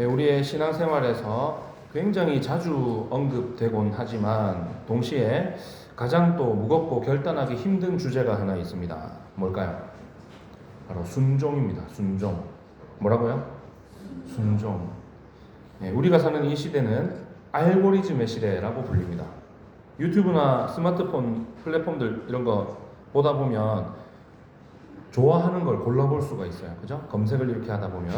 우리의 신앙생활에서 굉장히 자주 언급되곤 하지만 동시에 가장 또 무겁고 결단하기 힘든 주제가 하나 있습니다. 뭘까요? 바로 순종입니다. 순종. 뭐라고요? 순종. 우리가 사는 이 시대는 알고리즘의 시대라고 불립니다. 유튜브나 스마트폰 플랫폼들 이런 거 보다 보면 좋아하는 걸 골라볼 수가 있어요. 그죠? 검색을 이렇게 하다 보면.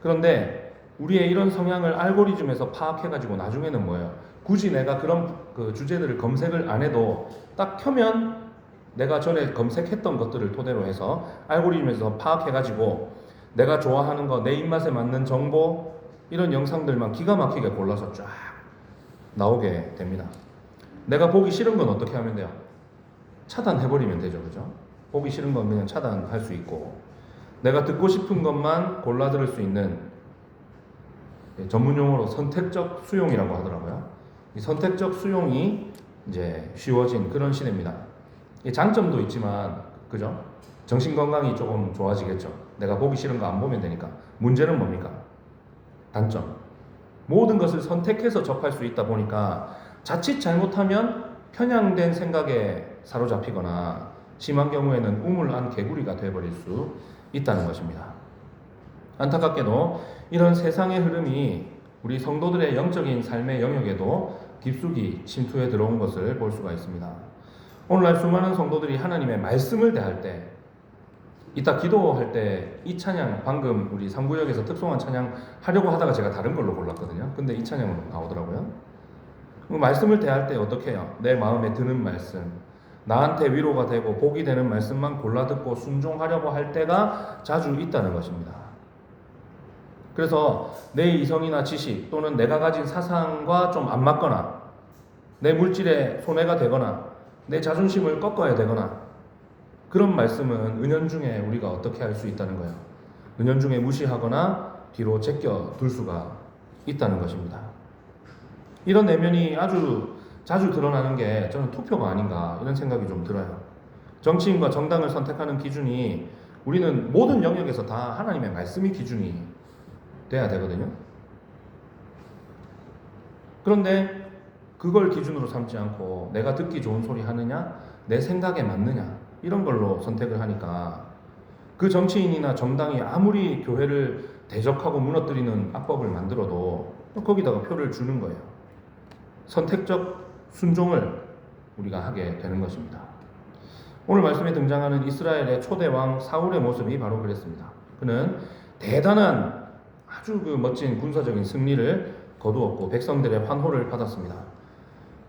그런데 우리의 이런 성향을 알고리즘에서 파악해가지고 나중에는 뭐예요? 굳이 내가 그런 그 주제들을 검색을 안 해도 딱 켜면 내가 전에 검색했던 것들을 토대로 해서 알고리즘에서 파악해가지고 내가 좋아하는 거, 내 입맛에 맞는 정보 이런 영상들만 기가 막히게 골라서 쫙 나오게 됩니다. 내가 보기 싫은 건 어떻게 하면 돼요? 차단해버리면 되죠. 그죠? 보기 싫은 건 그냥 차단할 수 있고 내가 듣고 싶은 것만 골라 들을 수 있는 전문 용어로 선택적 수용이라고 하더라고요. 이 선택적 수용이 이제 쉬워진 그런 시대입니다. 장점도 있지만, 그죠? 정신 건강이 조금 좋아지겠죠. 내가 보기 싫은 거 안 보면 되니까. 문제는 뭡니까? 단점. 모든 것을 선택해서 접할 수 있다 보니까 자칫 잘못하면 편향된 생각에 사로잡히거나 심한 경우에는 우물안 개구리가 되어버릴 수 있다는 것입니다. 안타깝게도 이런 세상의 흐름이 우리 성도들의 영적인 삶의 영역에도 깊숙이 침투해 들어온 것을 볼 수가 있습니다. 오늘날 수많은 성도들이 하나님의 말씀을 대할 때, 이따 기도할 때 이 찬양, 방금 우리 3구역에서 특송한 찬양 하려고 하다가 제가 다른 걸로 골랐거든요. 근데 이 찬양으로 나오더라고요. 말씀을 대할 때 어떻게 해요? 내 마음에 드는 말씀, 나한테 위로가 되고 복이 되는 말씀만 골라 듣고 순종하려고 할 때가 자주 있다는 것입니다. 그래서 내 이성이나 지식 또는 내가 가진 사상과 좀 안 맞거나 내 물질에 손해가 되거나 내 자존심을 꺾어야 되거나 그런 말씀은 은연중에 우리가 어떻게 할 수 있다는 거예요. 은연중에 무시하거나 뒤로 제껴 둘 수가 있다는 것입니다. 이런 내면이 아주 자주 드러나는 게 저는 투표가 아닌가 이런 생각이 좀 들어요. 정치인과 정당을 선택하는 기준이 우리는 모든 영역에서 다 하나님의 말씀이 기준이 돼야 되거든요. 그런데 그걸 기준으로 삼지 않고 내가 듣기 좋은 소리 하느냐, 내 생각에 맞느냐 이런 걸로 선택을 하니까 그 정치인이나 정당이 아무리 교회를 대적하고 무너뜨리는 악법을 만들어도 거기다가 표를 주는 거예요. 선택적 순종을 우리가 하게 되는 것입니다. 오늘 말씀에 등장하는 이스라엘의 초대 왕 사울의 모습이 바로 그랬습니다. 그는 대단한 아주 그 멋진 군사적인 승리를 거두었고 백성들의 환호를 받았습니다.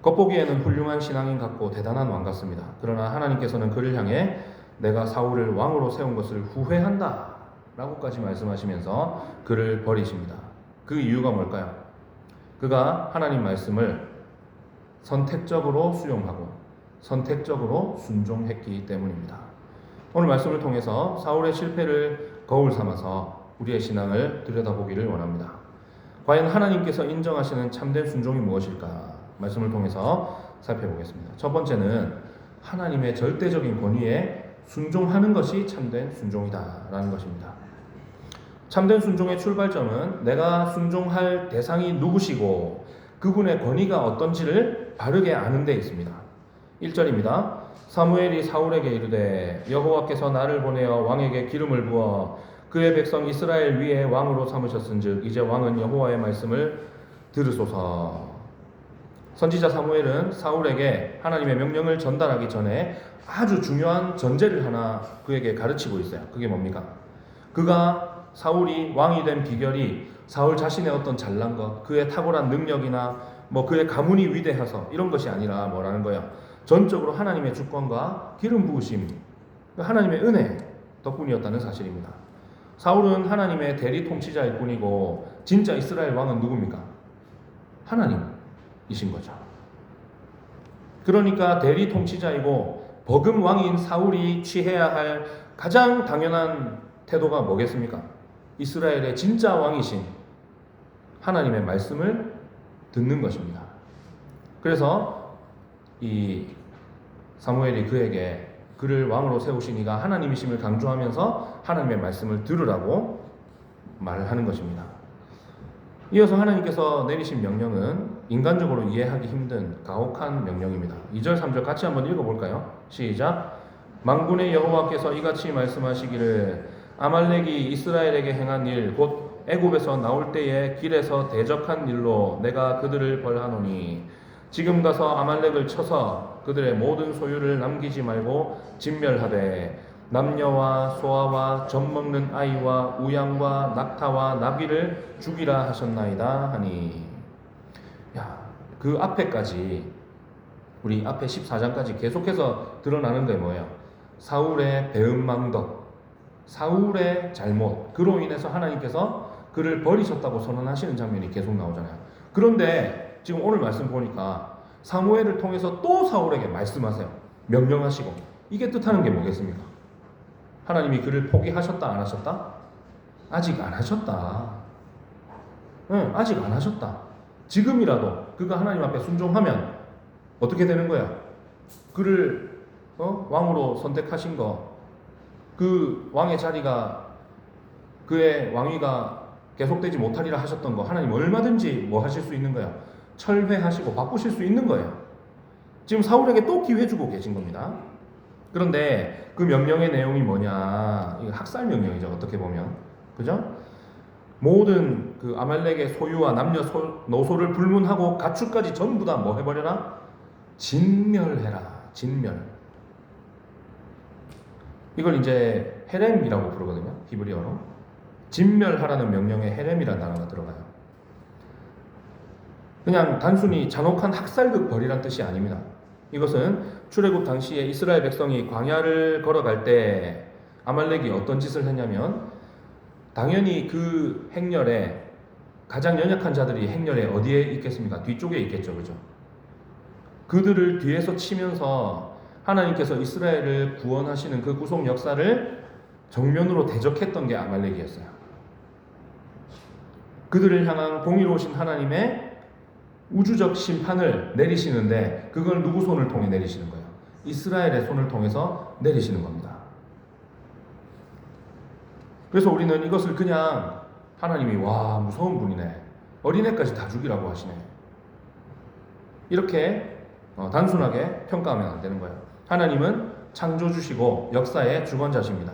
겉보기에는 훌륭한 신앙인 같고 대단한 왕 같습니다. 그러나 하나님께서는 그를 향해 내가 사울을 왕으로 세운 것을 후회한다 라고까지 말씀하시면서 그를 버리십니다. 그 이유가 뭘까요? 그가 하나님 말씀을 선택적으로 수용하고 선택적으로 순종했기 때문입니다. 오늘 말씀을 통해서 사울의 실패를 거울 삼아서 우리의 신앙을 들여다보기를 원합니다. 과연 하나님께서 인정하시는 참된 순종이 무엇일까? 말씀을 통해서 살펴보겠습니다. 첫 번째는 하나님의 절대적인 권위에 순종하는 것이 참된 순종이다라는 것입니다. 참된 순종의 출발점은 내가 순종할 대상이 누구시고 그분의 권위가 어떤지를 바르게 아는 데 있습니다. 1절입니다. 사무엘이 사울에게 이르되 여호와께서 나를 보내어 왕에게 기름을 부어 그의 백성 이스라엘 위에 왕으로 삼으셨은즉 이제 왕은 여호와의 말씀을 들으소서. 선지자 사무엘은 사울에게 하나님의 명령을 전달하기 전에 아주 중요한 전제를 하나 그에게 가르치고 있어요. 그게 뭡니까? 그가 사울이 왕이 된 비결이 사울 자신의 어떤 잘난 것, 그의 탁월한 능력이나 뭐 그의 가문이 위대해서 이런 것이 아니라 뭐라는 거예요? 전적으로 하나님의 주권과 기름 부으심, 하나님의 은혜 덕분이었다는 사실입니다. 사울은 하나님의 대리 통치자일 뿐이고 진짜 이스라엘 왕은 누굽니까? 하나님이신 거죠. 그러니까 대리 통치자이고 버금 왕인 사울이 취해야 할 가장 당연한 태도가 뭐겠습니까? 이스라엘의 진짜 왕이신 하나님의 말씀을 듣는 것입니다. 그래서 이 사무엘이 그에게 그를 왕으로 세우신 이가 하나님이심을 강조하면서 하나님의 말씀을 들으라고 말을 하는 것입니다. 이어서 하나님께서 내리신 명령은 인간적으로 이해하기 힘든 가혹한 명령입니다. 2절 3절 같이 한번 읽어볼까요? 시작. 만군의 여호와께서 이같이 말씀하시기를 아말렉이 이스라엘에게 행한 일 곧 애굽에서 나올 때에 길에서 대적한 일로 내가 그들을 벌하노니 지금 가서 아말렉을 쳐서 그들의 모든 소유를 남기지 말고 진멸하되 남녀와 소아와 젖먹는 아이와 우양과 낙타와 나귀를 죽이라 하셨나이다 하니. 그 앞에까지 우리 앞에 14장까지 계속해서 드러나는 게 뭐예요? 사울의 배은망덕, 사울의 잘못, 그로 인해서 하나님께서 그를 버리셨다고 선언하시는 장면이 계속 나오잖아요. 그런데 지금 오늘 말씀 보니까 사무엘을 통해서 또 사울에게 말씀하세요. 명령하시고. 이게 뜻하는 게 뭐겠습니까? 하나님이 그를 포기하셨다 안 하셨다? 아직 안 하셨다. 응, 아직 안 하셨다. 지금이라도 그가 하나님 앞에 순종하면 어떻게 되는 거야? 그를 왕으로 선택하신 거, 그 왕의 자리가, 그의 왕위가 계속되지 못하리라 하셨던 거 하나님 얼마든지 뭐 하실 수 있는 거야? 철회하시고 바꾸실 수 있는 거예요. 지금 사울에게 또 기회 주고 계신 겁니다. 그런데 그 명령의 내용이 뭐냐? 이거 학살 명령이죠. 어떻게 보면, 그죠? 모든 그 아말렉의 소유와 남녀 노소를 불문하고 가축까지 전부 다 뭐 해버려라? 진멸해라. 진멸. 이걸 이제 헤렘이라고 부르거든요. 히브리어로. 진멸하라는 명령에 헤렘이라는 단어가 들어가요. 그냥 단순히 잔혹한 학살극 벌이란 뜻이 아닙니다. 이것은 출애굽 당시에 이스라엘 백성이 광야를 걸어갈 때 아말렉이 어떤 짓을 했냐면, 당연히 그 행렬에 가장 연약한 자들이 행렬에 어디에 있겠습니까? 뒤쪽에 있겠죠. 그죠? 그들을 뒤에서 치면서 하나님께서 이스라엘을 구원하시는 그 구속 역사를 정면으로 대적했던 게 아말렉이었어요. 그들을 향한 공의로우신 하나님의 우주적 심판을 내리시는데 그걸 누구 손을 통해 내리시는 거예요? 이스라엘의 손을 통해서 내리시는 겁니다. 그래서 우리는 이것을 그냥 하나님이 와 무서운 분이네, 어린애까지 다 죽이라고 하시네, 이렇게 단순하게 평가하면 안 되는 거예요. 하나님은 창조주시고 역사의 주관자십니다.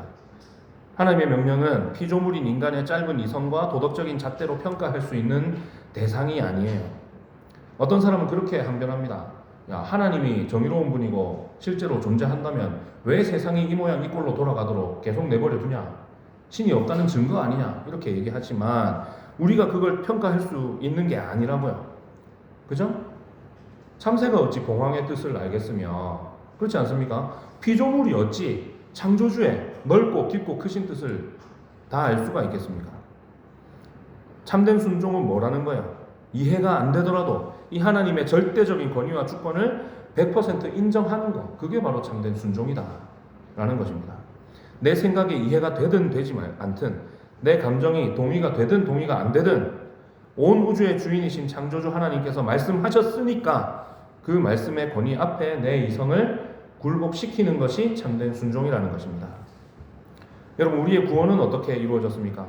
하나님의 명령은 피조물인 인간의 짧은 이성과 도덕적인 잣대로 평가할 수 있는 대상이 아니에요. 어떤 사람은 그렇게 항변합니다. 야, 하나님이 정의로운 분이고 실제로 존재한다면 왜 세상이 이 모양 이 꼴로 돌아가도록 계속 내버려 두냐? 신이 없다는 증거 아니냐? 이렇게 얘기하지만 우리가 그걸 평가할 수 있는 게 아니라고요. 그죠? 참새가 어찌 봉황의 뜻을 알겠으며, 그렇지 않습니까? 피조물이 어찌 창조주의 넓고 깊고 크신 뜻을 다 알 수가 있겠습니까? 참된 순종은 뭐라는 거야? 이해가 안 되더라도 이 하나님의 절대적인 권위와 주권을 100% 인정하는 것, 그게 바로 참된 순종이다 라는 것입니다. 내 생각에 이해가 되든 되지 않든, 내 감정이 동의가 되든 동의가 안 되든, 온 우주의 주인이신 창조주 하나님께서 말씀하셨으니까 그 말씀의 권위 앞에 내 이성을 굴복시키는 것이 참된 순종이라는 것입니다. 여러분, 우리의 구원은 어떻게 이루어졌습니까?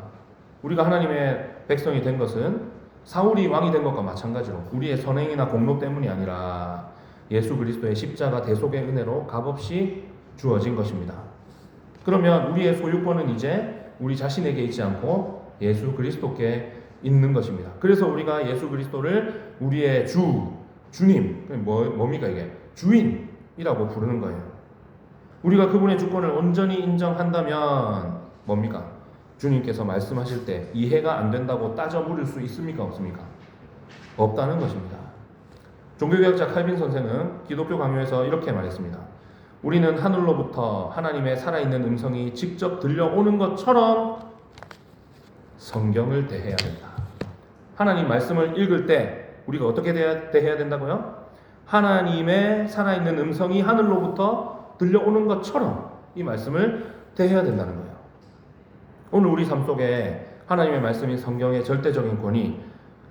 우리가 하나님의 백성이 된 것은 사울이 왕이 된 것과 마찬가지로 우리의 선행이나 공로 때문이 아니라 예수 그리스도의 십자가 대속의 은혜로 값없이 주어진 것입니다. 그러면 우리의 소유권은 이제 우리 자신에게 있지 않고 예수 그리스도께 있는 것입니다. 그래서 우리가 예수 그리스도를 우리의 주님, 뭡니까 이게? 주인이라고 부르는 거예요. 우리가 그분의 주권을 온전히 인정한다면 뭡니까? 주님께서 말씀하실 때 이해가 안 된다고 따져 물을 수 있습니까? 없습니까? 없다는 것입니다. 종교개혁자 칼빈 선생은 기독교 강요에서 이렇게 말했습니다. 우리는 하늘로부터 하나님의 살아있는 음성이 직접 들려오는 것처럼 성경을 대해야 된다. 하나님 말씀을 읽을 때 우리가 어떻게 대해야 된다고요? 하나님의 살아있는 음성이 하늘로부터 들려오는 것처럼 이 말씀을 대해야 된다는 거예요. 오늘 우리 삶 속에 하나님의 말씀인 성경의 절대적인 권위,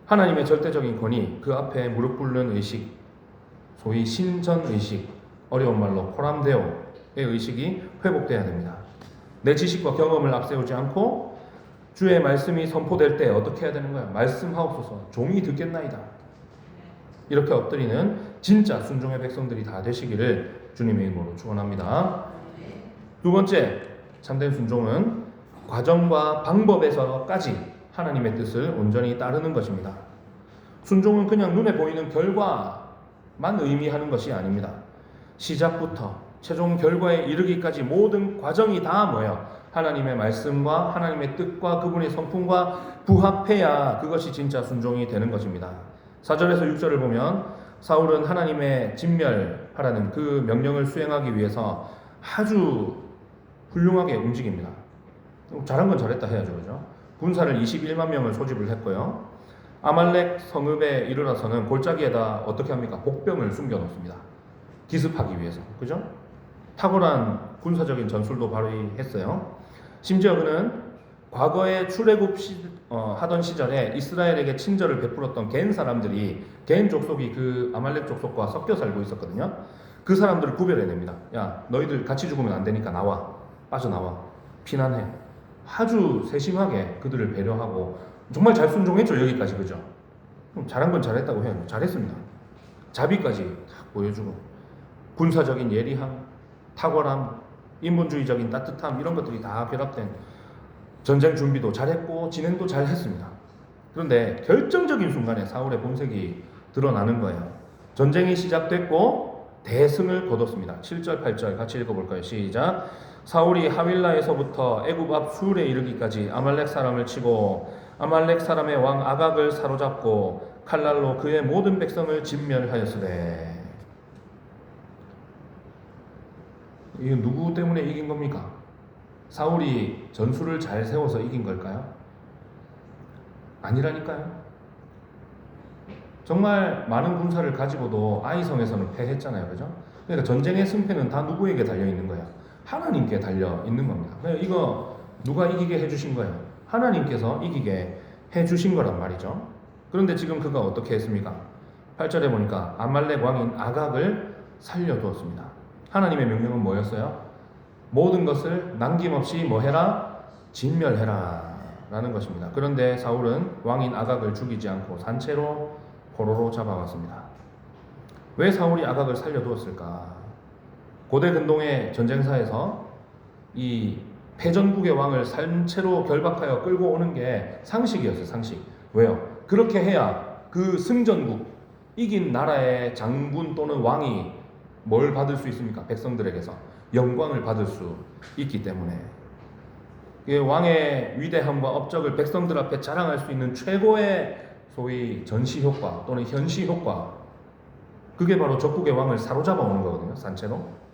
하나님의 절대적인 권위, 그 앞에 무릎 꿇는 의식, 소위 신전의식, 어려운 말로 코람데오의 의식이 회복돼야 됩니다. 내 지식과 경험을 앞세우지 않고 주의 말씀이 선포될 때 어떻게 해야 되는 거야? 말씀하옵소서. 종이 듣겠나이다. 이렇게 엎드리는 진짜 순종의 백성들이 다 되시기를 주님의 이름으로 축원합니다. 두 번째, 참된 순종은 과정과 방법에서까지 하나님의 뜻을 온전히 따르는 것입니다. 순종은 그냥 눈에 보이는 결과만 의미하는 것이 아닙니다. 시작부터 최종 결과에 이르기까지 모든 과정이 다 뭐예요? 하나님의 말씀과 하나님의 뜻과 그분의 성품과 부합해야 그것이 진짜 순종이 되는 것입니다. 4절에서 6절을 보면 사울은 하나님의 진멸하라는 그 명령을 수행하기 위해서 아주 훌륭하게 움직입니다. 잘한 건 잘했다 해야죠, 그죠? 군사를 21만 명을 소집을 했고요. 아말렉 성읍에 이르러서는 골짜기에다 어떻게 합니까? 복병을 숨겨놓습니다. 기습하기 위해서, 그죠? 탁월한 군사적인 전술도 발휘했어요. 심지어 그는 과거에 출애굽 하던 시절에 이스라엘에게 친절을 베풀었던 겐 사람들이, 겐 족속이 그 아말렉 족속과 섞여 살고 있었거든요. 그 사람들을 구별해냅니다. 야, 너희들 같이 죽으면 안 되니까 나와, 빠져나와, 피난해. 아주 세심하게 그들을 배려하고 정말 잘 순종했죠. 여기까지, 그죠? 잘한 건 잘했다고 해요. 잘했습니다. 자비까지 딱 보여주고 군사적인 예리함, 탁월함, 인본주의적인 따뜻함, 이런 것들이 다 결합된 전쟁 준비도 잘했고 진행도 잘했습니다. 그런데 결정적인 순간에 사울의 본색이 드러나는 거예요. 전쟁이 시작됐고 대승을 거뒀습니다. 7절, 8절 같이 읽어볼까요? 시작. 사울이 하윌라에서부터 애굽 앞 술에 이르기까지 아말렉 사람을 치고 아말렉 사람의 왕 아각을 사로잡고 칼날로 그의 모든 백성을 진멸하였으되. 이게 누구 때문에 이긴 겁니까? 사울이 전술을 잘 세워서 이긴 걸까요? 아니라니까요. 정말 많은 군사를 가지고도 아이성에서는 패했잖아요, 그죠? 그러니까 전쟁의 승패는 다 누구에게 달려 있는 거예요? 하나님께 달려 있는 겁니다. 이거 누가 이기게 해주신 거예요? 하나님께서 이기게 해주신 거란 말이죠. 그런데 지금 그가 어떻게 했습니까? 8절에 보니까 아말렉 왕인 아각을 살려두었습니다. 하나님의 명령은 뭐였어요? 모든 것을 남김없이 뭐 해라? 진멸해라 라는 것입니다. 그런데 사울은 왕인 아각을 죽이지 않고 산채로 포로로 잡아왔습니다. 왜 사울이 아각을 살려두었을까? 고대 근동의 전쟁사에서 이 패전국의 왕을 산채로 결박하여 끌고 오는 게 상식이었어요. 상식. 왜요? 그렇게 해야 그 승전국, 이긴 나라의 장군 또는 왕이 뭘 받을 수 있습니까? 백성들에게서 영광을 받을 수 있기 때문에. 왕의 위대함과 업적을 백성들 앞에 자랑할 수 있는 최고의 소위 전시 효과 또는 현시 효과, 그게 바로 적국의 왕을 사로잡아 오는 거거든요. 산채로.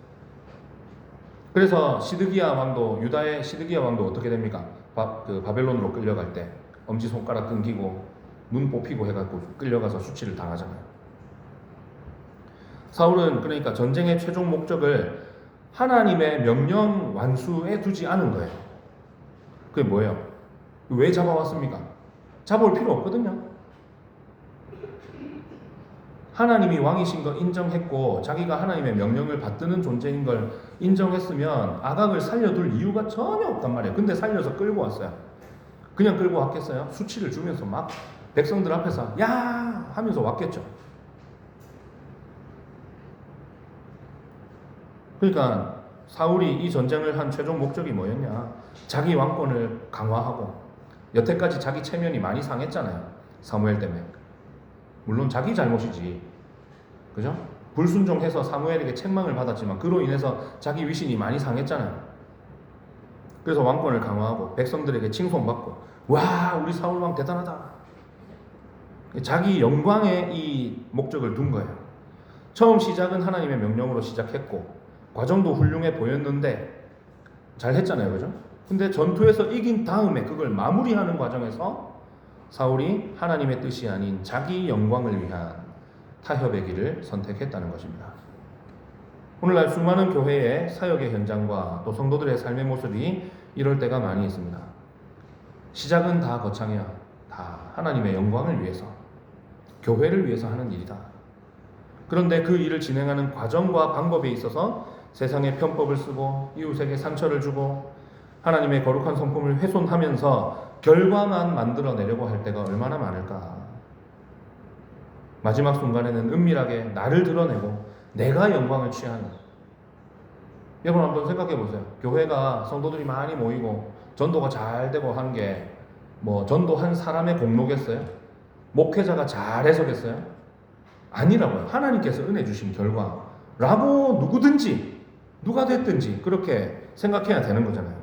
그래서 시드기야 왕도, 유다의 시드기야 왕도 어떻게 됩니까? 바벨론으로 끌려갈 때 엄지손가락 끊기고 눈 뽑히고 해갖고 끌려가서 수치를 당하잖아요. 사울은 그러니까 전쟁의 최종 목적을 하나님의 명령 완수에 두지 않은 거예요. 그게 뭐예요? 왜 잡아왔습니까? 잡아올 필요 없거든요. 하나님이 왕이신 거 인정했고 자기가 하나님의 명령을 받드는 존재인 걸 인정했으면 아각을 살려둘 이유가 전혀 없단 말이에요. 근데 살려서 끌고 왔어요. 그냥 끌고 왔겠어요? 수치를 주면서 막 백성들 앞에서 야 하면서 왔겠죠. 그러니까 사울이 이 전쟁을 한 최종 목적이 뭐였냐? 자기 왕권을 강화하고, 여태까지 자기 체면이 많이 상했잖아요. 사무엘 때문에. 물론 자기 잘못이지, 그죠? 불순종해서 사무엘에게 책망을 받았지만 그로 인해서 자기 위신이 많이 상했잖아요. 그래서 왕권을 강화하고 백성들에게 칭송받고, 와 우리 사울 왕 대단하다. 자기 영광에 이 목적을 둔 거예요. 처음 시작은 하나님의 명령으로 시작했고 과정도 훌륭해 보였는데 잘 했잖아요, 그죠? 근데 전투에서 이긴 다음에 그걸 마무리하는 과정에서 사울이 하나님의 뜻이 아닌 자기 영광을 위한 타협의 길을 선택했다는 것입니다. 오늘날 수많은 교회의 사역의 현장과 또 성도들의 삶의 모습이 이럴 때가 많이 있습니다. 시작은 다 거창해요. 다 하나님의 영광을 위해서, 교회를 위해서 하는 일이다. 그런데 그 일을 진행하는 과정과 방법에 있어서 세상의 편법을 쓰고 이웃에게 상처를 주고 하나님의 거룩한 성품을 훼손하면서 결과만 만들어내려고 할 때가 얼마나 많을까. 마지막 순간에는 은밀하게 나를 드러내고 내가 영광을 취하는. 여러분 한번 생각해 보세요. 교회가 성도들이 많이 모이고 전도가 잘 되고 한 게 뭐 전도한 사람의 공로겠어요? 목회자가 잘 해석했어요? 아니라고요. 하나님께서 은혜 주신 결과라고 누구든지 누가 됐든지 그렇게 생각해야 되는 거잖아요.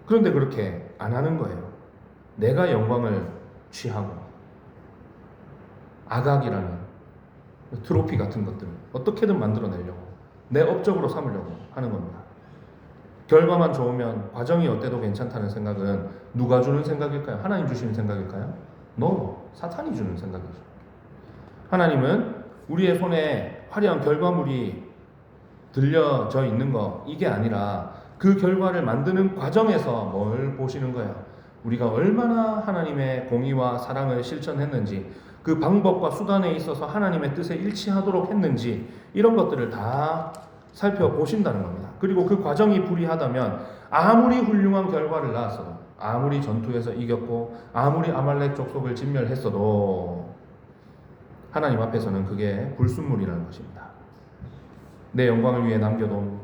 그런데 그렇게 안 하는 거예요. 내가 영광을 취하고 아각이라는 트로피 같은 것들을 어떻게든 만들어내려고 내 업적으로 삼으려고 하는 겁니다. 결과만 좋으면 과정이 어때도 괜찮다는 생각은 누가 주는 생각일까요? 하나님 주시는 생각일까요? No, 사탄이 주는 생각이죠. 하나님은 우리의 손에 화려한 결과물이 들려져 있는 거 이게 아니라 그 결과를 만드는 과정에서 뭘 보시는 거예요? 우리가 얼마나 하나님의 공의와 사랑을 실천했는지, 그 방법과 수단에 있어서 하나님의 뜻에 일치하도록 했는지, 이런 것들을 다 살펴보신다는 겁니다. 그리고 그 과정이 불이하다면 아무리 훌륭한 결과를 낳았어도, 아무리 전투에서 이겼고 아무리 아말렉 족속을 진멸했어도 하나님 앞에서는 그게 불순물이라는 것입니다. 내 영광을 위해 남겨둔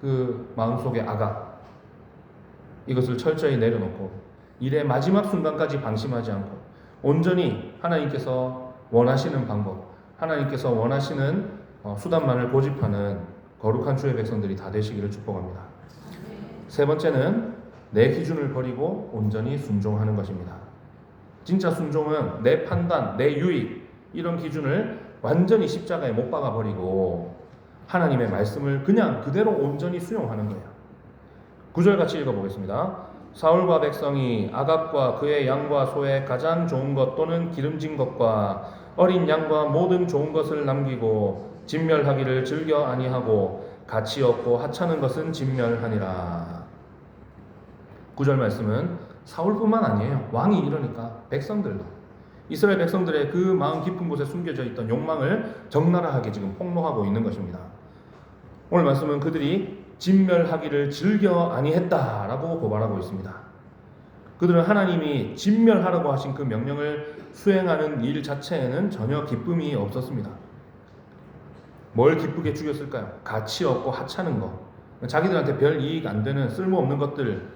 그 마음속의 아각, 이것을 철저히 내려놓고 일의 마지막 순간까지 방심하지 않고 온전히 하나님께서 원하시는 방법, 하나님께서 원하시는 수단만을 고집하는 거룩한 주의 백성들이 다 되시기를 축복합니다. 세 번째는 내 기준을 버리고 온전히 순종하는 것입니다. 진짜 순종은 내 판단, 내 유익, 이런 기준을 완전히 십자가에 못 박아 버리고 하나님의 말씀을 그냥 그대로 온전히 수용하는 거예요. 9절 같이 읽어보겠습니다. 사울과 백성이 아갑과 그의 양과 소의 가장 좋은 것 또는 기름진 것과 어린 양과 모든 좋은 것을 남기고 진멸하기를 즐겨 아니하고 가치 없고 하찮은 것은 진멸하니라. 9절 말씀은 사울뿐만 아니에요. 왕이 이러니까 백성들도, 이스라엘 백성들의 그 마음 깊은 곳에 숨겨져 있던 욕망을 적나라하게 지금 폭로하고 있는 것입니다. 오늘 말씀은 그들이 진멸하기를 즐겨 아니했다라고 고발하고 있습니다. 그들은 하나님이 진멸하라고 하신 그 명령을 수행하는 일 자체에는 전혀 기쁨이 없었습니다. 뭘 기쁘게 죽였을까요? 가치 없고 하찮은 것, 자기들한테 별 이익 안 되는 쓸모없는 것들,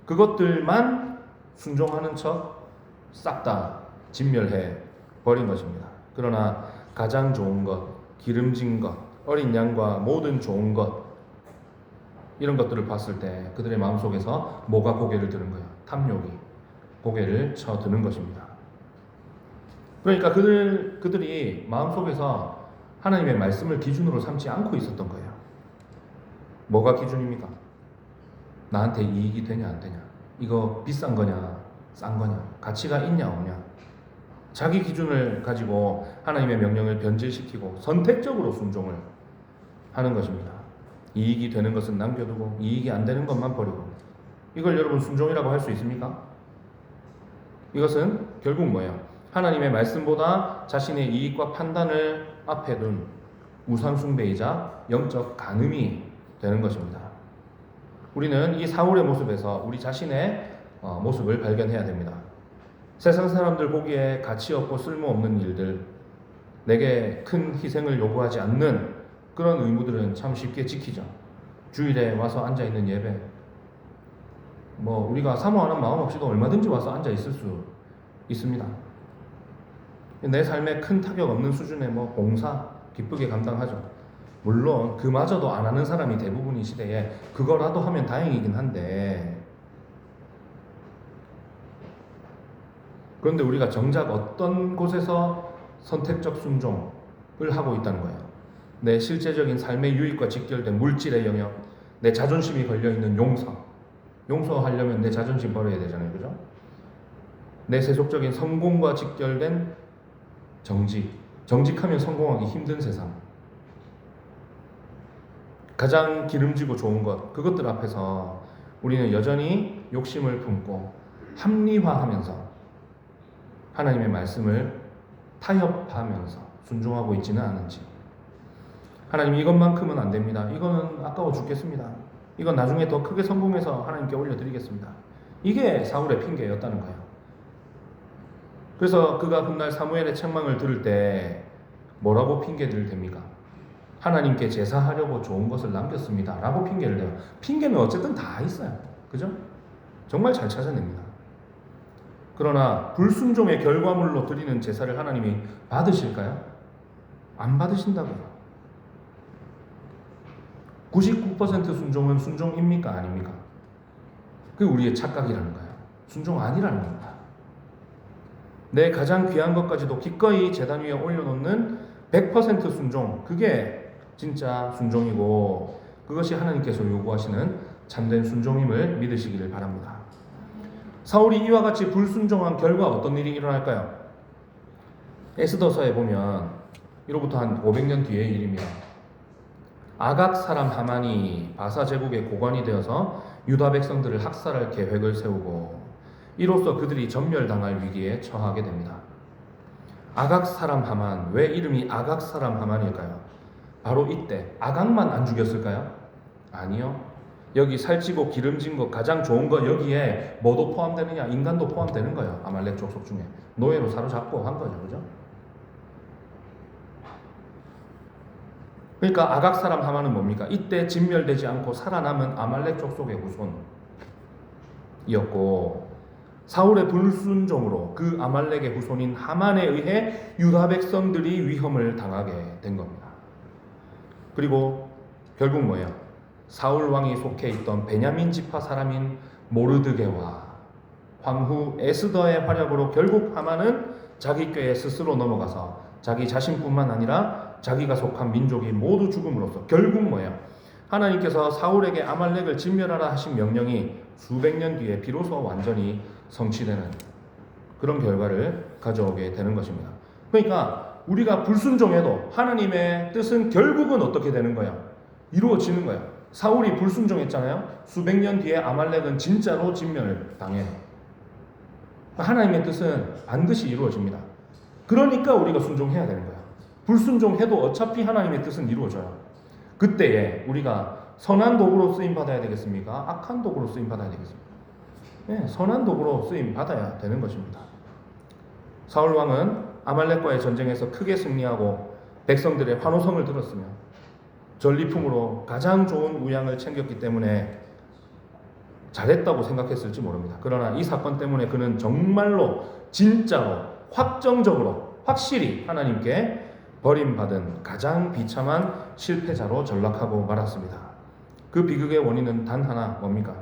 그것들만 순종하는 척 싹 다 진멸해 버린 것입니다. 그러나 가장 좋은 것, 기름진 것, 어린 양과 모든 좋은 것, 이런 것들을 봤을 때 그들의 마음속에서 뭐가 고개를 드는 거예요? 탐욕이 고개를 쳐드는 것입니다. 그러니까 그들이 마음속에서 하나님의 말씀을 기준으로 삼지 않고 있었던 거예요. 뭐가 기준입니까? 나한테 이익이 되냐 안 되냐, 이거 비싼 거냐 싼 거냐, 가치가 있냐 없냐, 자기 기준을 가지고 하나님의 명령을 변질시키고 선택적으로 순종을 하는 것입니다. 이익이 되는 것은 남겨두고 이익이 안 되는 것만 버리고. 이걸 여러분 순종이라고 할 수 있습니까? 이것은 결국 뭐예요? 하나님의 말씀보다 자신의 이익과 판단을 앞에 둔 우상숭배이자 영적 간음이 되는 것입니다. 우리는 이 사울의 모습에서 우리 자신의 모습을 발견해야 됩니다. 세상 사람들 보기에 가치 없고 쓸모없는 일들, 내게 큰 희생을 요구하지 않는 그런 의무들은 참 쉽게 지키죠. 주일에 와서 앉아있는 예배, 우리가 사모하는 마음 없이도 얼마든지 와서 앉아있을 수 있습니다. 내 삶에 큰 타격 없는 수준의 봉사 기쁘게 감당하죠. 물론 그마저도 안 하는 사람이 대부분인 시대에 그거라도 하면 다행이긴 한데, 그런데 우리가 정작 어떤 곳에서 선택적 순종을 하고 있다는 거예요. 내 실제적인 삶의 유익과 직결된 물질의 영역, 내 자존심이 걸려있는 용서하려면 내 자존심 버려야 되잖아요. 그죠? 내 세속적인 성공과 직결된 정직하면 성공하기 힘든 세상, 가장 기름지고 좋은 것, 그것들 앞에서 우리는 여전히 욕심을 품고 합리화하면서 하나님의 말씀을 타협하면서 순종하고 있지는 않은지. 하나님, 이것만큼은 안 됩니다. 이거는 아까워 죽겠습니다. 이건 나중에 더 크게 성공해서 하나님께 올려드리겠습니다. 이게 사울의 핑계였다는 거예요. 그래서 그가 훗날 사무엘의 책망을 들을 때 뭐라고 핑계를 댑니까? 하나님께 제사하려고 좋은 것을 남겼습니다 라고 핑계를 대요. 핑계는 어쨌든 다 있어요. 그죠? 정말 잘 찾아냅니다. 그러나 불순종의 결과물로 드리는 제사를 하나님이 받으실까요? 안 받으신다고요. 99% 순종은 순종입니까? 아닙니까? 그게 우리의 착각이라는 거예요. 순종 아니라는 겁니다. 내 가장 귀한 것까지도 기꺼이 제단 위에 올려놓는 100% 순종, 그게 진짜 순종이고 그것이 하나님께서 요구하시는 참된 순종임을 믿으시기를 바랍니다. 사울이 이와 같이 불순종한 결과 어떤 일이 일어날까요? 에스더서에 보면 이로부터 한 500년 뒤의 일입니다. 아각 사람 하만이 바사 제국의 고관이 되어서 유다 백성들을 학살할 계획을 세우고 이로써 그들이 전멸당할 위기에 처하게 됩니다. 아각 사람 하만, 왜 이름이 아각 사람 하만일까요? 바로 이때 아각만 안 죽였을까요? 아니요. 여기 살찌고 기름진 것, 가장 좋은 거 여기에 뭐도 포함되느냐? 인간도 포함되는 거예요. 아말렉 족속 중에 노예로 사로잡고 한 거죠. 그죠? 그러니까 아각 사람 하만은 뭡니까? 이때 진멸되지 않고 살아남은 아말렉 족속의 후손이었고 사울의 불순종으로 그 아말렉의 후손인 하만에 의해 유다 백성들이 위험을 당하게 된 겁니다. 그리고 결국 뭐예요? 사울 왕이 속해 있던 베냐민 지파 사람인 모르드게와 황후 에스더의 활약으로 결국 하만은 자기 꾀에 스스로 넘어가서 자기 자신뿐만 아니라 자기가 속한 민족이 모두 죽음으로써 결국 뭐예요? 하나님께서 사울에게 아말렉을 진멸하라 하신 명령이 수백 년 뒤에 비로소 완전히 성취되는 그런 결과를 가져오게 되는 것입니다. 그러니까 우리가 불순종해도 하나님의 뜻은 결국은 어떻게 되는 거예요? 이루어지는 거예요. 사울이 불순종했잖아요. 수백 년 뒤에 아말렉은 진짜로 진멸당해요. 하나님의 뜻은 반드시 이루어집니다. 그러니까 우리가 순종해야 되는 거예요. 불순종해도 어차피 하나님의 뜻은 이루어져요. 그때에 우리가 선한 도구로 쓰임 받아야 되겠습니까? 악한 도구로 쓰임 받아야 되겠습니까? 네, 선한 도구로 쓰임 받아야 되는 것입니다. 사울 왕은 아말렉과의 전쟁에서 크게 승리하고 백성들의 환호성을 들었으며 전리품으로 가장 좋은 우양을 챙겼기 때문에 잘했다고 생각했을지 모릅니다. 그러나 이 사건 때문에 그는 정말로 진짜로 확정적으로 확실히 하나님께 버림받은 가장 비참한 실패자로 전락하고 말았습니다. 그 비극의 원인은 단 하나 뭡니까?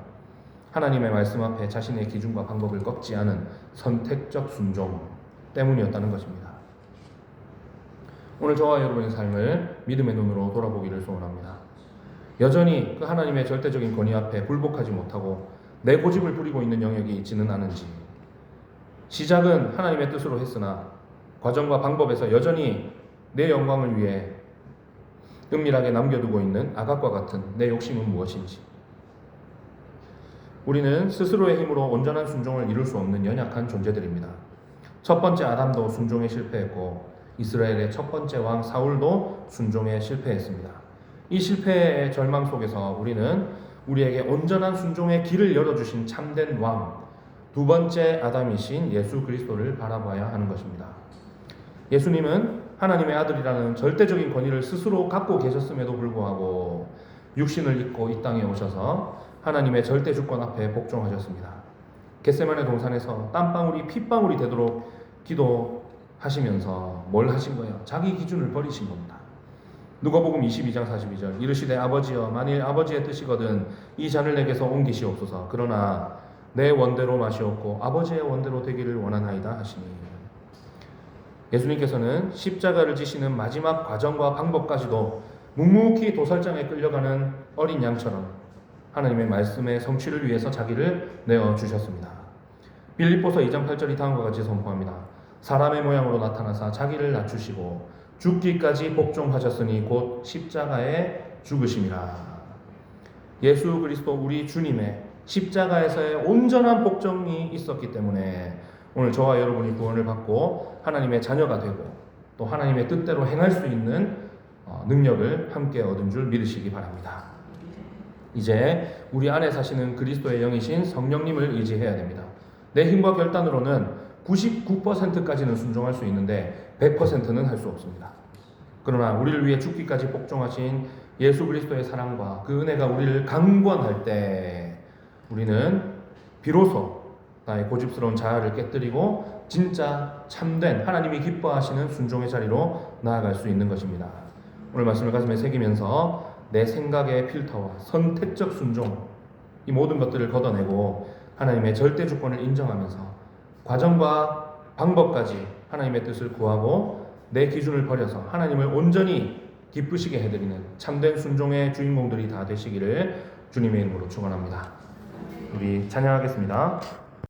하나님의 말씀 앞에 자신의 기준과 방법을 꺾지 않은 선택적 순종 때문이었다는 것입니다. 오늘 저와 여러분의 삶을 믿음의 눈으로 돌아보기를 소원합니다. 여전히 그 하나님의 절대적인 권위 앞에 굴복하지 못하고 내 고집을 부리고 있는 영역이 있지는 않은지, 시작은 하나님의 뜻으로 했으나 과정과 방법에서 여전히 내 영광을 위해 은밀하게 남겨두고 있는 아각과 같은 내 욕심은 무엇인지, 우리는 스스로의 힘으로 온전한 순종을 이룰 수 없는 연약한 존재들입니다. 첫 번째 아담도 순종에 실패했고 이스라엘의 첫 번째 왕 사울도 순종에 실패했습니다. 이 실패의 절망 속에서 우리는 우리에게 온전한 순종의 길을 열어주신 참된 왕, 두 번째 아담이신 예수 그리스도를 바라봐야 하는 것입니다. 예수님은 하나님의 아들이라는 절대적인 권위를 스스로 갖고 계셨음에도 불구하고 육신을 입고 이 땅에 오셔서 하나님의 절대 주권 앞에 복종하셨습니다. 겟세마네 동산에서 땀방울이 핏방울이 되도록 기도하시면서 뭘 하신 거예요? 자기 기준을 버리신 겁니다. 누가복음 22장 42절 이르시되 아버지여 만일 아버지의 뜻이거든 이 잔을 내게서 옮기시옵소서 그러나 내 원대로 마시옵고 아버지의 원대로 되기를 원하나이다 하시니, 예수님께서는 십자가를 지시는 마지막 과정과 방법까지도 묵묵히 도살장에 끌려가는 어린 양처럼 하나님의 말씀의 성취를 위해서 자기를 내어주셨습니다. 빌립보서 2장 8절이 다음과 같이 선포합니다. 사람의 모양으로 나타나사 자기를 낮추시고 죽기까지 복종하셨으니 곧 십자가에 죽으심이라. 예수 그리스도 우리 주님의 십자가에서의 온전한 복종이 있었기 때문에 오늘 저와 여러분이 구원을 받고 하나님의 자녀가 되고 또 하나님의 뜻대로 행할 수 있는 능력을 함께 얻은 줄 믿으시기 바랍니다. 이제 우리 안에 사시는 그리스도의 영이신 성령님을 의지해야 됩니다. 내 힘과 결단으로는 99%까지는 순종할 수 있는데 100%는 할 수 없습니다. 그러나 우리를 위해 죽기까지 복종하신 예수 그리스도의 사랑과 그 은혜가 우리를 강권할 때 우리는 비로소 나의 고집스러운 자아를 깨뜨리고 진짜 참된 하나님이 기뻐하시는 순종의 자리로 나아갈 수 있는 것입니다. 오늘 말씀을 가슴에 새기면서 내 생각의 필터와 선택적 순종, 이 모든 것들을 걷어내고 하나님의 절대 주권을 인정하면서 과정과 방법까지 하나님의 뜻을 구하고 내 기준을 버려서 하나님을 온전히 기쁘시게 해드리는 참된 순종의 주인공들이 다 되시기를 주님의 이름으로 축원합니다. 우리 찬양하겠습니다.